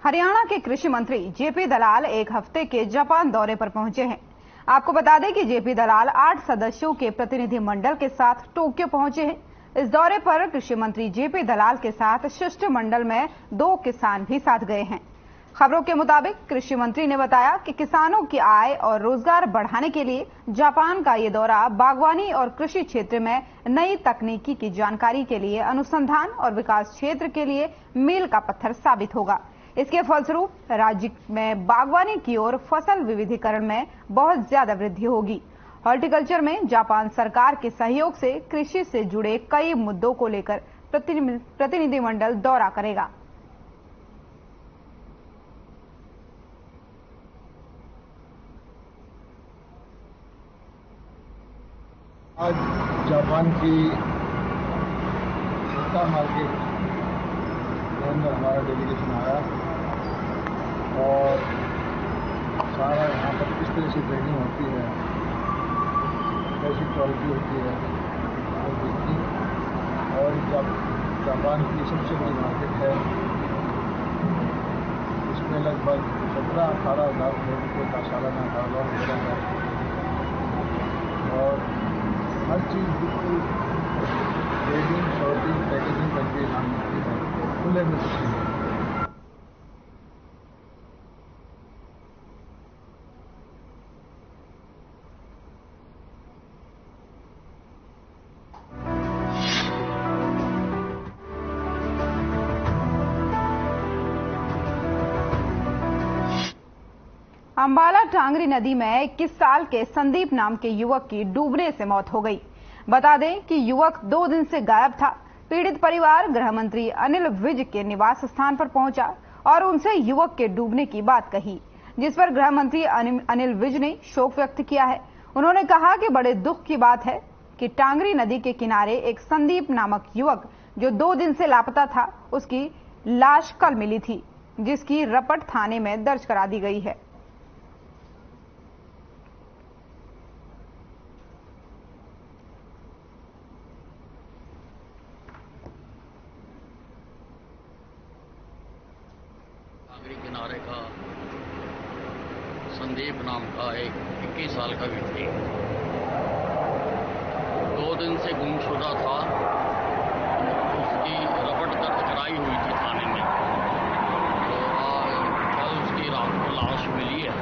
हरियाणा के कृषि मंत्री जेपी दलाल एक हफ्ते के जापान दौरे पर पहुंचे हैं। आपको बता दें कि जेपी दलाल 8 सदस्यों के प्रतिनिधि मंडल के साथ टोक्यो पहुंचे हैं। इस दौरे पर कृषि मंत्री जेपी दलाल के साथ शिष्टमंडल में 2 किसान भी साथ गए हैं। खबरों के मुताबिक कृषि मंत्री ने बताया कि किसानों की आय और रोजगार बढ़ाने के लिए जापान का ये दौरा बागवानी और कृषि क्षेत्र में नई तकनीकी की जानकारी के लिए अनुसंधान और विकास क्षेत्र के लिए मील का पत्थर साबित होगा। इसके फलस्वरूप राज्य में बागवानी की ओर फसल विविधीकरण में बहुत ज्यादा वृद्धि होगी। हॉर्टिकल्चर में जापान सरकार के सहयोग से कृषि से जुड़े कई मुद्दों को लेकर प्रतिनिधिमंडल दौरा करेगा। आज जापान की सत्ता मार्केट के अंदर हमारा डेलीगेशन आया और सारा यहाँ पर किस तरह से ट्रेनिंग होती है, कैसी क्वालिटी होती है वो देखी। और जब जापान की सबसे बड़ी मार्केट है, इसमें लगभग 17-18 हज़ार करोड़ रुपये का सालाना कारोबार हो रहा है और हर चीज़ बिल्कुल ट्रेडिंग, शॉर्टिंग, पैकेजिंग करके काम होती है, खुले में कुछ नहीं। अंबाला टांगरी नदी में 21 साल के संदीप नाम के युवक की डूबने से मौत हो गई। बता दें कि युवक 2 दिन से गायब था। पीड़ित परिवार गृह मंत्री अनिल विज के निवास स्थान पर पहुंचा और उनसे युवक के डूबने की बात कही, जिस पर गृह मंत्री अनिल विज ने शोक व्यक्त किया है। उन्होंने कहा कि बड़े दुख की बात है कि टांगरी नदी के किनारे एक संदीप नामक युवक जो 2 दिन से लापता था, उसकी लाश कल मिली थी, जिसकी रपट थाने में दर्ज करा दी गई है। टांगरी किनारे का संदीप नाम का एक 21 साल का व्यक्ति 2 दिन से गुमशुदा था। उसकी रपट दर्ज कराई हुई थी थाने में, तो कल उसकी रात को लाश मिली है।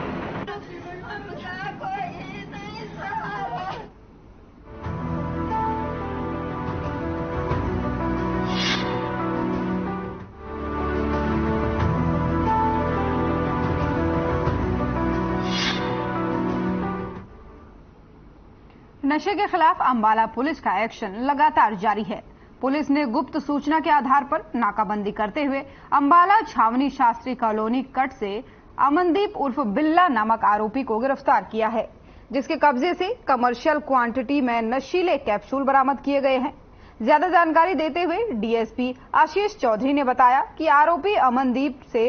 नशे के खिलाफ अंबाला पुलिस का एक्शन लगातार जारी है। पुलिस ने गुप्त सूचना के आधार पर नाकाबंदी करते हुए अंबाला छावनी शास्त्री कॉलोनी कट से अमनदीप उर्फ बिल्ला नामक आरोपी को गिरफ्तार किया है, जिसके कब्जे से कमर्शियल क्वांटिटी में नशीले कैप्सूल बरामद किए गए हैं। ज्यादा जानकारी देते हुए डीएसपी आशीष चौधरी ने बताया कि आरोपी अमनदीप से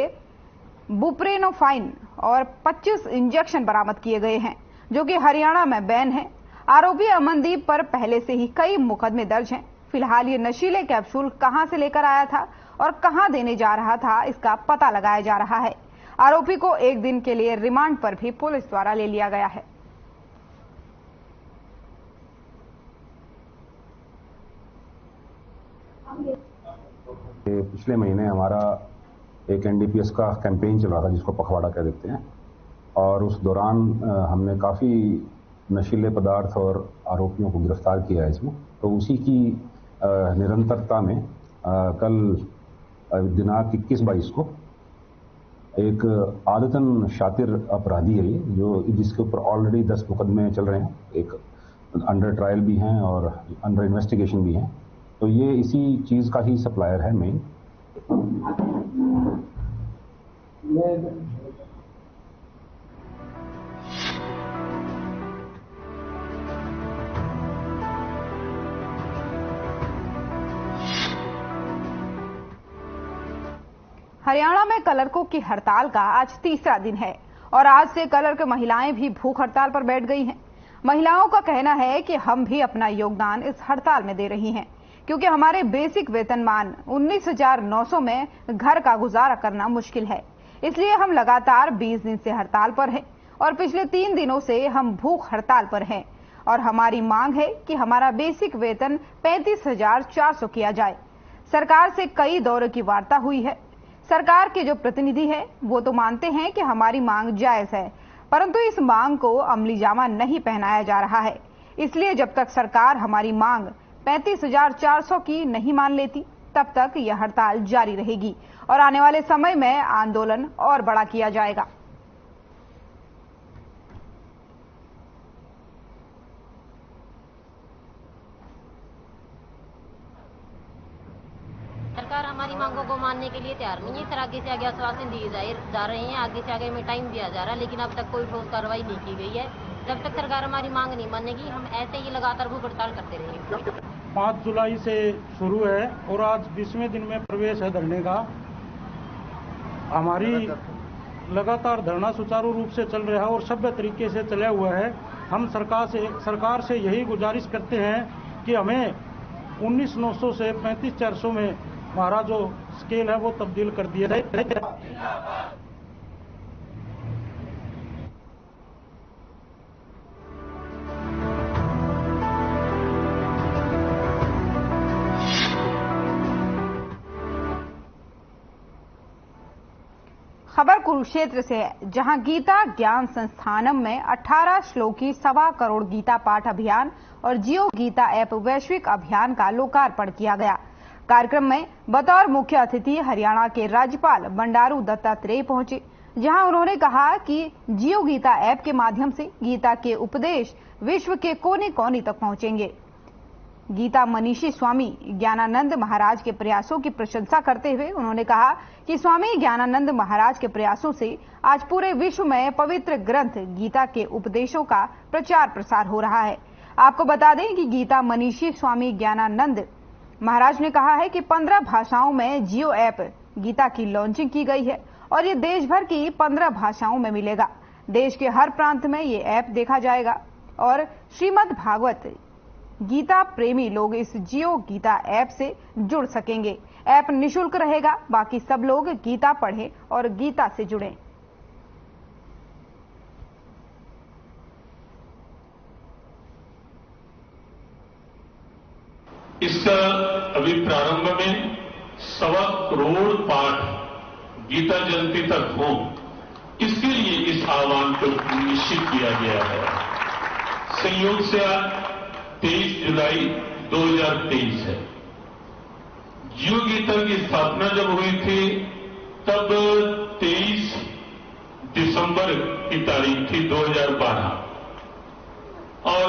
बुप्रेनोफाइन और 25 इंजेक्शन बरामद किए गए हैं, जो कि हरियाणा में बैन है। आरोपी अमनदीप पर पहले से ही कई मुकदमे दर्ज हैं। फिलहाल ये नशीले कैप्सूल कहां से लेकर आया था और कहां देने जा रहा था, इसका पता लगाया जा रहा है। आरोपी को 1 दिन के लिए रिमांड पर भी पुलिस द्वारा ले लिया गया है। पिछले महीने हमारा एक एनडीपीएस का कैंपेन चल रहा था, जिसको पखवाड़ा कह देते हैं, और उस दौरान हमने काफ़ी नशीले पदार्थ और आरोपियों को गिरफ्तार किया है इसमें। तो उसी की निरंतरता में कल दिनांक 21-22 को एक आदतन शातिर अपराधी है ये, जो जिसके ऊपर ऑलरेडी 10 मुकदमे चल रहे हैं, एक अंडर ट्रायल भी हैं और अंडर इन्वेस्टिगेशन भी हैं। तो ये इसी चीज़ का ही सप्लायर है मेन। हरियाणा में क्लर्कों की हड़ताल का आज तीसरा दिन है और आज से क्लर्क महिलाएं भी भूख हड़ताल पर बैठ गई हैं। महिलाओं का कहना है कि हम भी अपना योगदान इस हड़ताल में दे रही हैं, क्योंकि हमारे बेसिक वेतनमान 19,900 में घर का गुजारा करना मुश्किल है। इसलिए हम लगातार 20 दिन से हड़ताल पर हैं और पिछले 3 दिनों से हम भूख हड़ताल पर हैं और हमारी मांग है कि हमारा बेसिक वेतन 35,400 किया जाए। सरकार से कई दौर की वार्ता हुई है। सरकार के जो प्रतिनिधि हैं वो तो मानते हैं कि हमारी मांग जायज है, परंतु इस मांग को अमली जामा नहीं पहनाया जा रहा है। इसलिए जब तक सरकार हमारी मांग 35,400 की नहीं मान लेती तब तक यह हड़ताल जारी रहेगी और आने वाले समय में आंदोलन और बड़ा किया जाएगा। सरकार हमारी मांगों को मानने के लिए तैयार नहीं है। सर आगे से आगे आश्वासन दिए जा रहे हैं, आगे से आगे में टाइम दिया जा रहा है, लेकिन अब तक कोई ठोस कार्रवाई नहीं की गई है। जब तक सरकार हमारी मांग नहीं मानेगी हम ऐसे ही लगातार भूख हड़ताल करते रहेंगे। 5 जुलाई से शुरू है और आज 20वें दिन में प्रवेश है धरने का। हमारी लगातार धरना सुचारू रूप से चल रहा है और सभ्य तरीके से चला हुआ है। हम सरकार से यही गुजारिश करते हैं कि हमें 19,900 से 35,400 में हमारा जो स्केल है वो तब्दील कर दिया जाए। खबर कुरुक्षेत्र से है, जहां गीता ज्ञान संस्थानम में 18 श्लोकी 1.25 करोड़ गीता पाठ अभियान और जियो गीता ऐप वैश्विक अभियान का लोकार्पण किया गया। कार्यक्रम में बतौर मुख्य अतिथि हरियाणा के राज्यपाल बंडारू दत्तात्रेय पहुंचे, जहां उन्होंने कहा कि जियो गीता ऐप के माध्यम से गीता के उपदेश विश्व के कोने कोने तक पहुंचेंगे। गीता मनीषी स्वामी ज्ञानानंद महाराज के प्रयासों की प्रशंसा करते हुए उन्होंने कहा कि स्वामी ज्ञानानंद महाराज के प्रयासों से आज पूरे विश्व में पवित्र ग्रंथ गीता के उपदेशों का प्रचार प्रसार हो रहा है। आपको बता दें कि गीता मनीषी स्वामी ज्ञानानंद महाराज ने कहा है कि 15 भाषाओं में जियो ऐप गीता की लॉन्चिंग की गई है और ये देश भर की 15 भाषाओं में मिलेगा। देश के हर प्रांत में ये ऐप देखा जाएगा और श्रीमद् भागवत गीता प्रेमी लोग इस जियो गीता ऐप से जुड़ सकेंगे। ऐप निशुल्क रहेगा, बाकी सब लोग गीता पढ़ें और गीता से जुड़ें। इसका अभी प्रारंभ में 1.25 करोड़ पाठ गीता जयंती तक हो, इसके लिए इस आह्वान को निश्चित किया गया है। संयोग से आज 23 जुलाई 2023 है। जियो गीता की स्थापना जब हुई थी तब 23 दिसंबर की तारीख थी 2012 और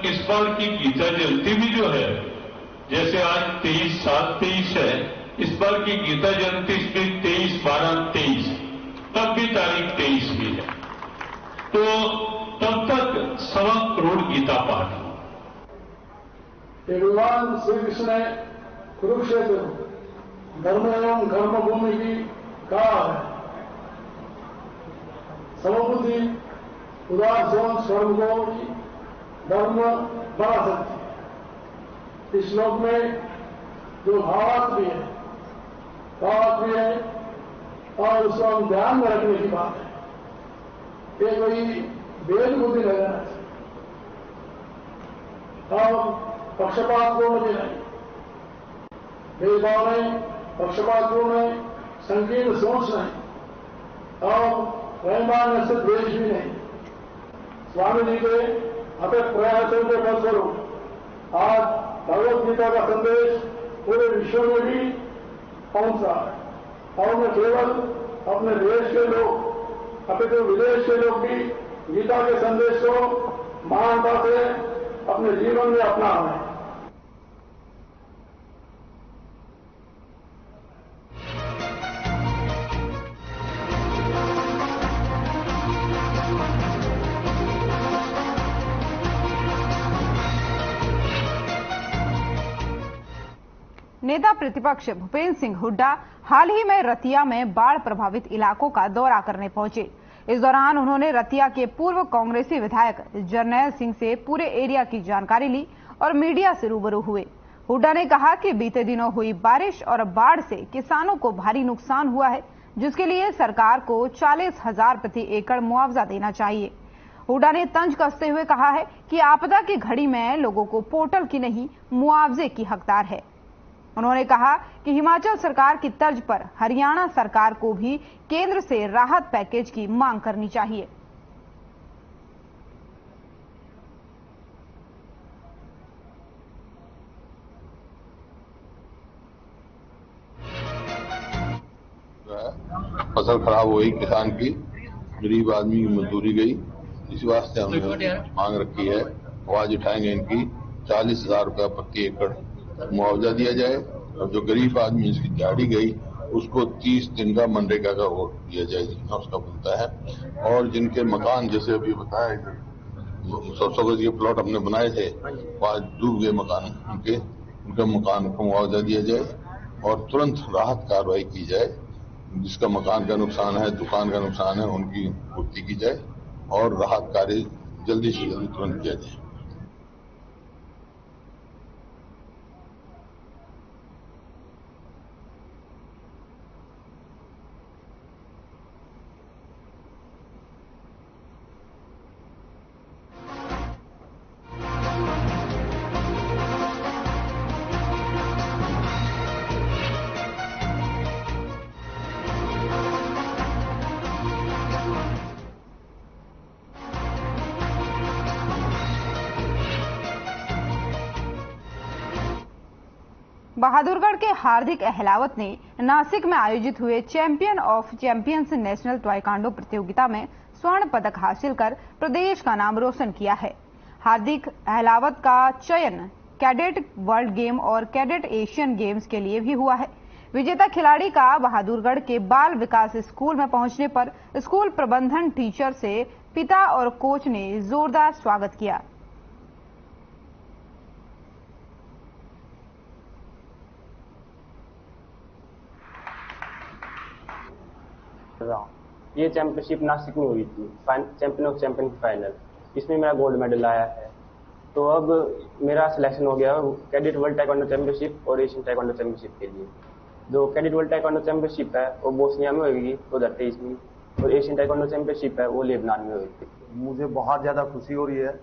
इस बार की गीता जयंती भी जो है, जैसे आज 23/7/23 है, इस बार की गीता जयंती भी 23/12/23, तब भी तारीख 23 ही है। तो तब तक 1.25 करोड़ गीता पाठ। भगवान श्री कृष्ण ने कुरुक्षेत्र धर्म एवं कर्मभूमि की कहा है। समबुद्धि उदार सोच स्वर्ग को धर्म बढ़ा सकती है। इस श्लोक में जो भावार्थ भी है और उसको हम ध्यान में रखने की बात है। ये कोई भेद बुद्धि नहीं रहना चाहिए और पक्षपातपूर्ण भी नहीं, भेदभाव नहीं, पक्षपातपूर्ण नहीं, संकीर्ण सोच नहीं और रहमान से द्वेष भी नहीं। स्वामी जी के अथक प्रयासों के फलस्वरूप आज भगवत गीता का संदेश पूरे विश्व में भी पहुंच रहा है और न केवल अपने देश के लोग अपितु विदेश के लोग भी गीता के संदेश को महानता से अपने जीवन में अपना रहे हैं। नेता प्रतिपक्ष भूपेंद्र सिंह हुड्डा हाल ही में रतिया में बाढ़ प्रभावित इलाकों का दौरा करने पहुंचे। इस दौरान उन्होंने रतिया के पूर्व कांग्रेसी विधायक जरनैल सिंह से पूरे एरिया की जानकारी ली और मीडिया से रूबरू हुए। हुड्डा ने कहा कि बीते दिनों हुई बारिश और बाढ़ से किसानों को भारी नुकसान हुआ है, जिसके लिए सरकार को 40,000 प्रति एकड़ मुआवजा देना चाहिए। हुड्डा ने तंज कसते हुए कहा है कि आपदा की घड़ी में लोगों को पोर्टल की नहीं, मुआवजे की हकदार है। उन्होंने कहा कि हिमाचल सरकार की तर्ज पर हरियाणा सरकार को भी केंद्र से राहत पैकेज की मांग करनी चाहिए। फसल खराब हुई किसान की, गरीब आदमी की मजदूरी गई, इस वास्ते हमने मांग रखी है। आवाज उठाएंगे इनकी 40,000 रुपया प्रति एकड़ मुआवजा दिया जाए और जो गरीब आदमी जिसकी दिहाड़ी गई उसको 30 दिन का मनरेगा का वोट दिया जाए जितना उसका बनता है। और जिनके मकान जैसे अभी बताया 100 गज के प्लॉट हमने बनाए थे, वहां डूब गए मकान, उनके मकान को मुआवजा दिया जाए और तुरंत राहत कार्रवाई की जाए। जिसका मकान का नुकसान है, दुकान का नुकसान है, उनकी पूर्ति की जाए और राहत कार्य जल्दी से जल्दी तुरंत किया जाए। बहादुरगढ़ के हार्दिक अहलावत ने नासिक में आयोजित हुए champion of champions national taekwondo प्रतियोगिता में स्वर्ण पदक हासिल कर प्रदेश का नाम रोशन किया है। हार्दिक अहलावत का चयन कैडेट वर्ल्ड गेम और कैडेट एशियन गेम्स के लिए भी हुआ है। विजेता खिलाड़ी का बहादुरगढ़ के बाल विकास स्कूल में पहुंचने पर स्कूल प्रबंधन टीचर से पिता और कोच ने जोरदार स्वागत किया। ये चैंपियनशिप नासिक में हुई थी, चैंपियन ऑफ चैंपियन की फाइनल, इसमें मेरा गोल्ड मेडल आया है। तो अब मेरा सिलेक्शन हो गया कैडेट वर्ल्ड ताइक्वांडो चैंपियनशिप और एशियन ताइक्वांडो चैंपियनशिप के लिए। जो कैडेट वर्ल्ड ताइक्वांडो चैंपियनशिप है वो बोस्निया में होगी 2023 में और एशियन ताइक्वांडो चैंपियनशिप है वो लेबनान में होगी। मुझे बहुत ज़्यादा खुशी हो रही है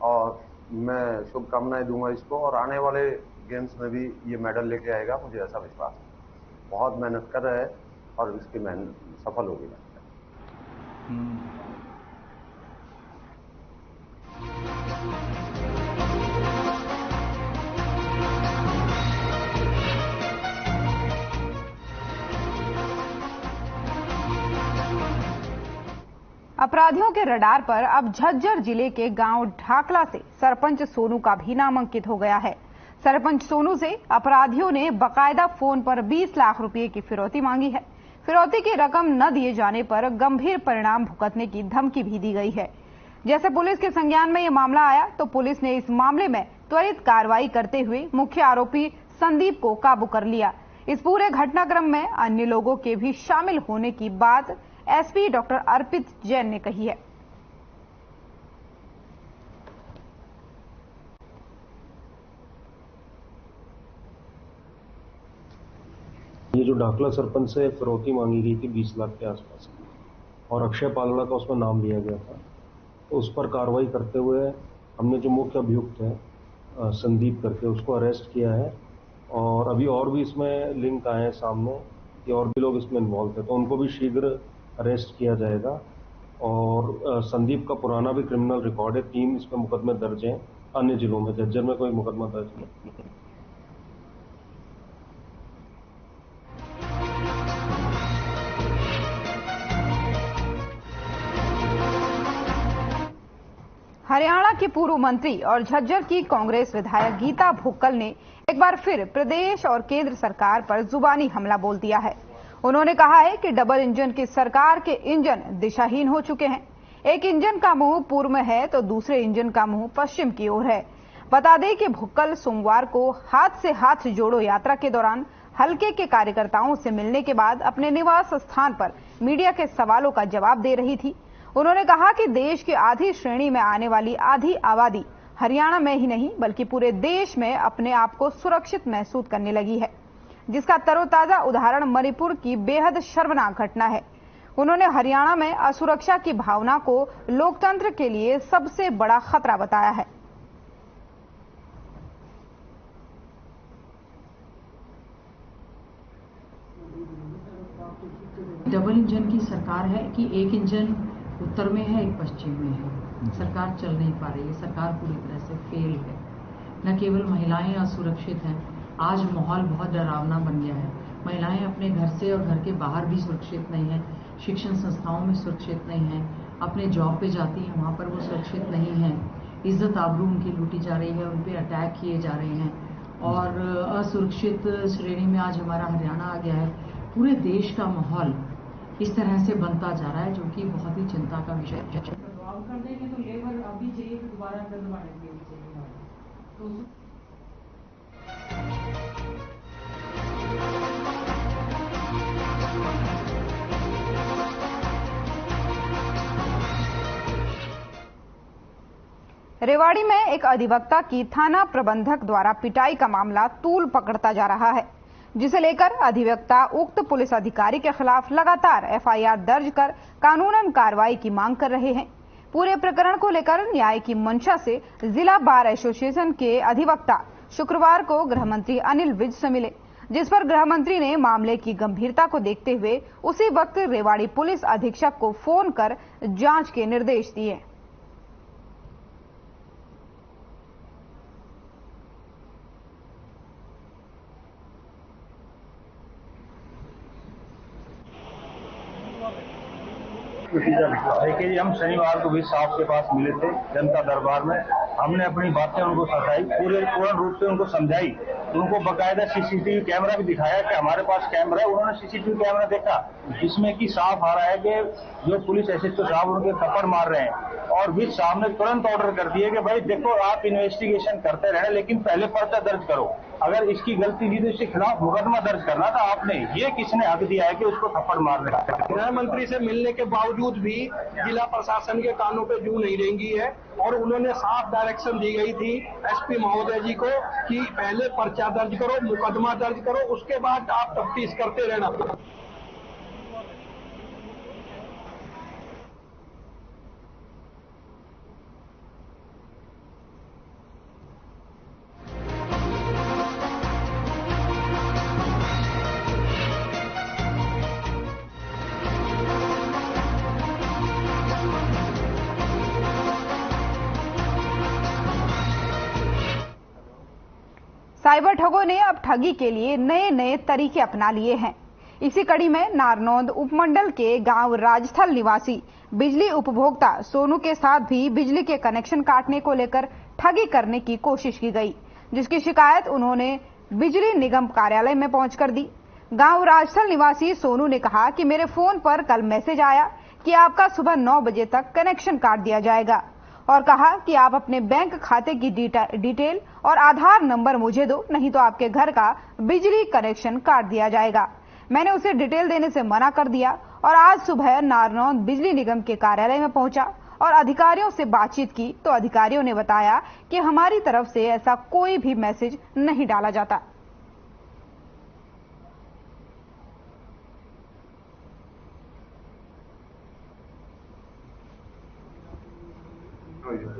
और मैं शुभकामनाएं दूंगा इसको और आने वाले गेम्स में भी ये मेडल लेके आएगा, मुझे ऐसा विश्वास है। बहुत मेहनत कर रहा है और इसकी मेहनत सफल होगी। अपराधियों के रडार पर अब झज्जर जिले के गांव ढाकला से सरपंच सोनू का भी नाम अंकित हो गया है। सरपंच सोनू से अपराधियों ने बकायदा फोन पर 20 लाख रुपए की फिरौती मांगी है। फिरौती की रकम न दिए जाने पर गंभीर परिणाम भुगतने की धमकी भी दी गई है। जैसे पुलिस के संज्ञान में यह मामला आया तो पुलिस ने इस मामले में त्वरित कार्रवाई करते हुए मुख्य आरोपी संदीप को काबू कर लिया। इस पूरे घटनाक्रम में अन्य लोगों के भी शामिल होने की बात एसपी डॉक्टर अर्पित जैन ने कही है। ये जो ढाकला सरपंच से फिरौती मांगी गई थी 20 लाख के आसपास और अक्षय पालड़ा का उसमें नाम लिया गया था, तो उस पर कार्रवाई करते हुए हमने जो मुख्य अभियुक्त है संदीप करके उसको अरेस्ट किया है। और अभी और भी इसमें लिंक आए हैं सामने कि और भी लोग इसमें इन्वॉल्व थे, तो उनको भी शीघ्र अरेस्ट किया जाएगा। और संदीप का पुराना भी क्रिमिनल रिकॉर्ड है, 3 इसमें मुकदमे दर्ज हैं अन्य जिलों में, झज्जर में कोई मुकदमा दर्ज नहीं। हरियाणा की पूर्व मंत्री और झज्जर की कांग्रेस विधायक गीता भुक्कल ने एक बार फिर प्रदेश और केंद्र सरकार पर जुबानी हमला बोल दिया है। उन्होंने कहा है कि डबल इंजन की सरकार के इंजन दिशाहीन हो चुके हैं। एक इंजन का मुंह पूर्व में है तो दूसरे इंजन का मुंह पश्चिम की ओर है। बता दें कि भुक्कल सोमवार को हाथ से हाथ जोड़ो यात्रा के दौरान हलके के कार्यकर्ताओं से मिलने के बाद अपने निवास स्थान पर मीडिया के सवालों का जवाब दे रही थी। उन्होंने कहा कि देश की आधी श्रेणी में आने वाली आधी आबादी हरियाणा में ही नहीं बल्कि पूरे देश में अपने आप को सुरक्षित महसूस करने लगी है। जिसका तरोताजा उदाहरण मणिपुर की बेहद शर्मनाक घटना है। उन्होंने हरियाणा में असुरक्षा की भावना को लोकतंत्र के लिए सबसे बड़ा खतरा बताया है। डबल इंजन की सरकार है कि एक इंजन उत्तर में है, एक पश्चिम में है। सरकार चल नहीं पा रही है, सरकार पूरी तरह से फेल है। न केवल महिलाएं असुरक्षित हैं, आज माहौल बहुत डरावना बन गया है। महिलाएं अपने घर से और घर के बाहर भी सुरक्षित नहीं है, शिक्षण संस्थाओं में सुरक्षित नहीं है, अपने जॉब पे जाती हैं वहां पर वो सुरक्षित नहीं है। इज्जत आबरू उनकी लूटी जा रही है, उन पे अटैक किए जा रहे हैं और असुरक्षित श्रेणी में आज हमारा हरियाणा आ गया है। पूरे देश का माहौल इस तरह से बनता जा रहा है, जो कि बहुत ही चिंता का विषय है। कर देंगे तो लेबर अभी चाहिए तो दोबारा करवाएंगे तो रेवाड़ी में एक अधिवक्ता की थाना प्रबंधक द्वारा पिटाई का मामला तूल पकड़ता जा रहा है, जिसे लेकर अधिवक्ता उक्त पुलिस अधिकारी के खिलाफ लगातार एफआईआर दर्ज कर कानूनन कार्रवाई की मांग कर रहे हैं। पूरे प्रकरण को लेकर न्याय की मंशा से जिला बार एसोसिएशन के अधिवक्ता शुक्रवार को गृह मंत्री अनिल विज से मिले, जिस पर गृह मंत्री ने मामले की गंभीरता को देखते हुए उसी वक्त रेवाड़ी पुलिस अधीक्षक को फोन कर जांच के निर्देश दिए। देखिए जी, हम शनिवार को भी साहब के पास मिले थे जनता दरबार में। हमने अपनी बातें उनको सताई, पूर्ण रूप से उनको समझाई, उनको बकायदा सीसीटीवी कैमरा भी दिखाया कि हमारे पास कैमरा है। उन्होंने सीसीटीवी कैमरा देखा, इसमें कि साफ आ रहा है कि जो पुलिस एसएचओ साहब उनके थप्पड़ मार रहे हैं। और भी साहब ने तुरंत ऑर्डर कर दिए कि भाई देखो, आप इन्वेस्टिगेशन करते रहे, लेकिन पहले पर्चा दर्ज करो। अगर इसकी गलती थी तो इसके खिलाफ मुकदमा दर्ज करना था आपने। ये किसने हक दिया है कि उसको थप्पड़ मारने का? गृह मंत्री से मिलने के बावजूद भी जिला प्रशासन के कानों पे जू नहीं रेंगी है और उन्होंने साफ डायरेक्शन दी गई थी एसपी महोदय जी को कि पहले पर्चा दर्ज करो, मुकदमा दर्ज करो, उसके बाद आप तफ्तीश करते रहना। साइबर ठगों ने अब ठगी के लिए नए नए तरीके अपना लिए हैं। इसी कड़ी में नारनौंद उपमंडल के गांव राजस्थल निवासी बिजली उपभोक्ता सोनू के साथ भी बिजली के कनेक्शन काटने को लेकर ठगी करने की कोशिश की गई, जिसकी शिकायत उन्होंने बिजली निगम कार्यालय में पहुंचकर दी। गांव राजस्थल निवासी सोनू ने कहा कि मेरे फोन पर कल मैसेज आया कि आपका सुबह 9 बजे तक कनेक्शन काट दिया जाएगा और कहा कि आप अपने बैंक खाते की डिटेल और आधार नंबर मुझे दो, नहीं तो आपके घर का बिजली कनेक्शन काट दिया जाएगा। मैंने उसे डिटेल देने से मना कर दिया और आज सुबह नारनौंद बिजली निगम के कार्यालय में पहुंचा और अधिकारियों से बातचीत की तो अधिकारियों ने बताया कि हमारी तरफ से ऐसा कोई भी मैसेज नहीं डाला जाता।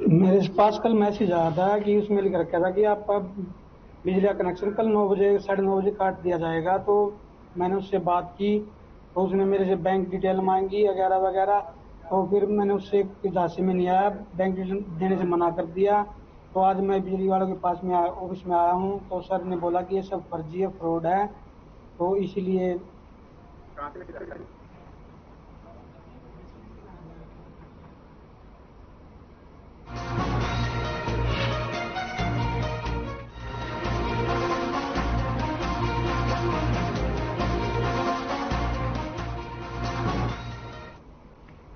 मेरे पास कल मैसेज आया था कि उसमें लिख रखा था कि आपका बिजली का कनेक्शन कल 9 बजे 9:30 बजे काट दिया जाएगा। तो मैंने उससे बात की तो उसने मेरे से बैंक डिटेल मांगी वगैरह वगैरह। तो फिर मैंने उससे झांसी में नहीं आया, बैंक डिटेल देने से मना कर दिया। तो आज मैं बिजली वालों के पास में ऑफिस में आया हूँ तो सर ने बोला कि ये सब फर्जी है, फ्रॉड है, तो इसीलिए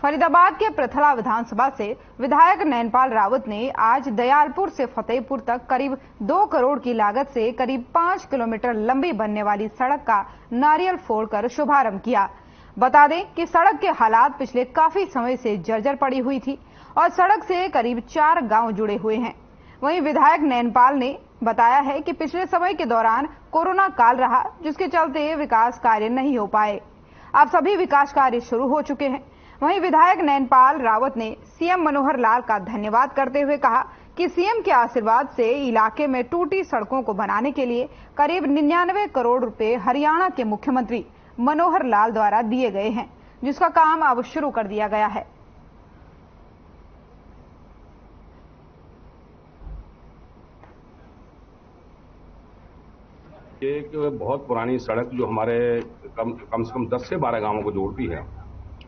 फरीदाबाद के प्रथला विधानसभा से विधायक नैनपाल रावत ने आज दयालपुर से फतेहपुर तक करीब 2 करोड़ की लागत से करीब 5 किलोमीटर लंबी बनने वाली सड़क का नारियल फोड़कर शुभारंभ किया। बता दें कि सड़क के हालात पिछले काफी समय से जर्जर पड़ी हुई थी और सड़क से करीब 4 गांव जुड़े हुए हैं। वहीं विधायक नैनपाल ने बताया है कि पिछले समय के दौरान कोरोना काल रहा, जिसके चलते विकास कार्य नहीं हो पाए। अब सभी विकास कार्य शुरू हो चुके हैं। वहीं विधायक नैनपाल रावत ने सीएम मनोहर लाल का धन्यवाद करते हुए कहा कि सीएम के आशीर्वाद से इलाके में टूटी सड़कों को बनाने के लिए करीब 99 करोड़ रुपए हरियाणा के मुख्यमंत्री मनोहर लाल द्वारा दिए गए हैं, जिसका काम अब शुरू कर दिया गया है। एक बहुत पुरानी सड़क जो हमारे कम से कम 10 से 12 गांवों को जोड़ती है,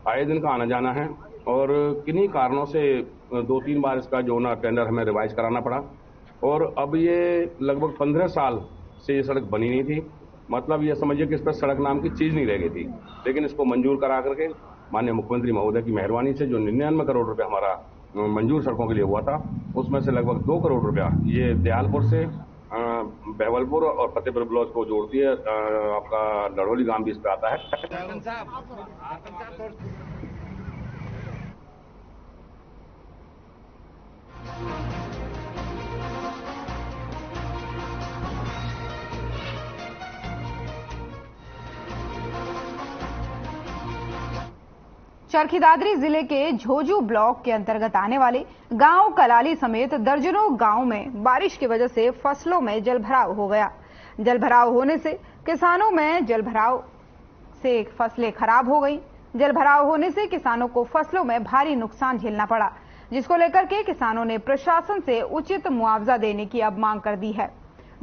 आए दिन का आना जाना है और किन्हीं कारणों से 2-3 बार इसका जो ना टेंडर हमें रिवाइज कराना पड़ा और अब ये लगभग 15 साल से ये सड़क बनी नहीं थी। मतलब ये समझिए कि इस पर सड़क नाम की चीज नहीं रह गई थी, लेकिन इसको मंजूर करा करके माननीय मुख्यमंत्री महोदय की मेहरबानी से जो 99 करोड़ रुपया हमारा मंजूर सड़कों के लिए हुआ था, उसमें से लगभग 2 करोड़ रुपया ये दयालपुर से बहवलपुर और फतेहपुर ब्लॉक को जोड़ती है। आपका डढ़ोली गांव भी इस पे आता है। चरखी दादरी जिले के झोजू ब्लॉक के अंतर्गत आने वाले गांव कलाली समेत दर्जनों गांव में बारिश की वजह से फसलों में जलभराव हो गया। जलभराव होने से किसानों में जलभराव से फसलें खराब हो गई। जलभराव होने से किसानों को फसलों में भारी नुकसान झेलना पड़ा, जिसको लेकर के किसानों ने प्रशासन से उचित मुआवजा देने की अब मांग कर दी है।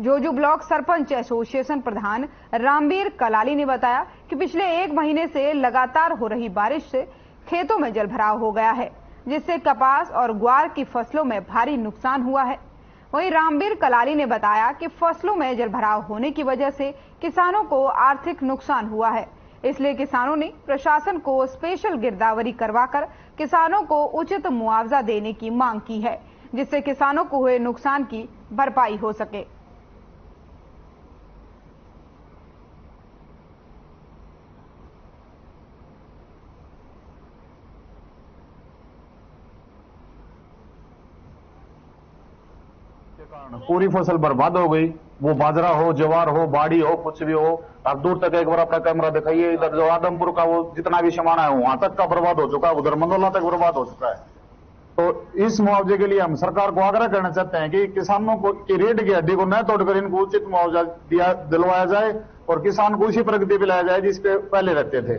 झोजू ब्लॉक सरपंच एसोसिएशन प्रधान रामवीर कलाली ने बताया कि पिछले 1 महीने से लगातार हो रही बारिश से खेतों में जलभराव हो गया है, जिससे कपास और ग्वार की फसलों में भारी नुकसान हुआ है। वहीं रामवीर कलाली ने बताया कि फसलों में जलभराव होने की वजह से किसानों को आर्थिक नुकसान हुआ है, इसलिए किसानों ने प्रशासन को स्पेशल गिरदावरी करवाकर किसानों को उचित मुआवजा देने की मांग की है, जिससे किसानों को हुए नुकसान की भरपाई हो सके। पूरी फसल बर्बाद हो गई, वो बाजरा हो, ज्वार हो, बाड़ी हो, कुछ भी हो। आप दूर तक एक बार अपना कैमरा दिखाइए, इधर जो आदमपुर का वो जितना भी सामान है वहां तक का बर्बाद हो चुका है, उधर मंदोला तक बर्बाद हो चुका है। तो इस मुआवजे के लिए हम सरकार को आग्रह करना चाहते हैं कि किसानों को की रीढ़ की हड्डी को न तोड़कर इनको उचित मुआवजा दिलवाया जाए और किसान को उसी प्रगति पे लाया जाए जिसपे पहले रहते थे।